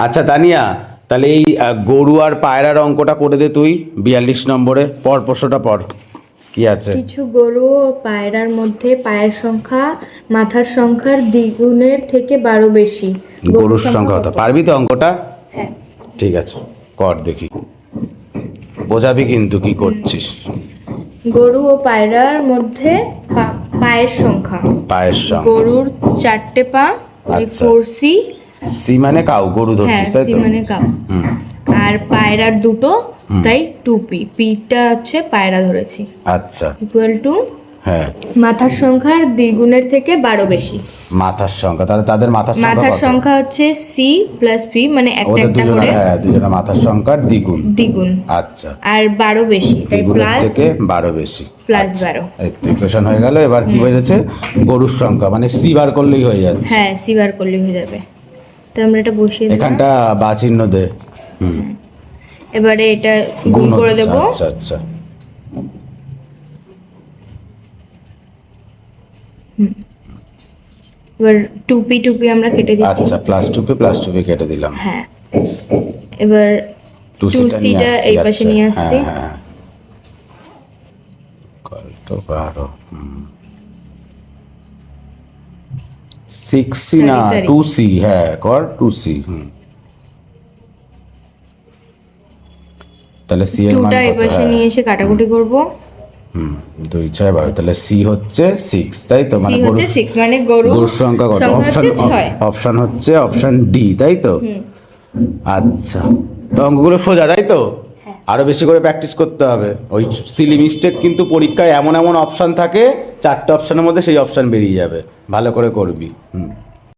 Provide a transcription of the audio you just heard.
আচ্ছা তানিয়া, তাহলে এই গরু আর পায়রার অঙ্কটা করে দে তুই 42 নম্বরে। পর প্রশ্নটা পর, কি আছে? কিছু গরু ও পায়রার মধ্যে পায়ের সংখ্যা মাথার সংখ্যার দ্বিগুণের থেকে 12 বেশি। গরুর সংখ্যা কত? পারবি তো অঙ্কটা? হ্যাঁ। ঠিক আছে, কর দেখি, বোঝাবি কিন্তু কি করছিস। গরু ও পায়রার মধ্যে পায়ের সংখ্যা। পায়ের সংখ্যা, গরুর 4টে পা, আচ্ছা। 4C। সি মানে কাউ, গরু হ্যাঁ, ধরছিস তাই সি তো? মানে কাউ। হুম, আর পায়রার দুটো, তাই 2P। পিটা হচ্ছে পায়রা ধরেছি। আচ্ছা, ইকুয়াল টু হ্যাঁ। মাথার সংখ্যার দ্বিগুণের থেকে 12 বেশি। মাথার সংখ্যা, তাহলে তাদের মাথার সংখ্যা মাথার কত? সংখ্যা হচ্ছে সি প্লাস পি, মানে একটা ওদের একটা দুজনের, করে হ্যাঁ দুজনের মাথার সংখ্যার দ্বিগুণ। দ্বিগুণ। আচ্ছা, আর 12 বেশি, তাই দ্বিগুণের প্লাস থেকে 12 বেশি। প্লাস আচ্ছা, 12। এই তো ইকুয়েশন হয়ে গেল। এবার কি বেরিয়েছে? গরুর সংখ্যা, মানে সি বার করলেই হয়ে যাচ্ছে। হ্যাঁ, সি বার করলেই হয়ে যাবে। তো আমরা এটা বসিয়ে দিলাম। এখানটা বা চিহ্ন দে। হুম, এবারে এটা গুণ করে হচ্ছে। দেব। আচ্ছা আচ্ছা, এবার 2P আমরা কেটে দিচ্ছি। আচ্ছা, প্লাস টু পি কেটে দিলাম। হ্যাঁ, এবার 2C-টা 2C এই পাশে নিয়ে আসছি। হ্যাঁ হ্যাঁ, কত 12, 6C না Sorry. 2C, হ্যাঁ কর 2C। তাহলে সি এর মান 2টা এই কত? পাশে নিয়ে এসে কাটাকুটি করব। 2 6 12, তাহলে সি হচ্ছে 6 তাই তো? সি মানে হচ্ছে 6, মানে গরুর সংখ্যা কত? হচ্ছে 6। অপশন হচ্ছে অপশন ডি তাই তো? আচ্ছা, তো অঙ্কগুলো সোজা তাই তো? আরো বেশি করে প্র্যাকটিস করতে হবে। ওই সিলি মিস্টেক কিন্তু পরীক্ষায় এমন এমন অপশন থাকে, 4টে অপশনের মধ্যে সেই অপশন বেরিয়ে যাবে, ভালো করে করবি।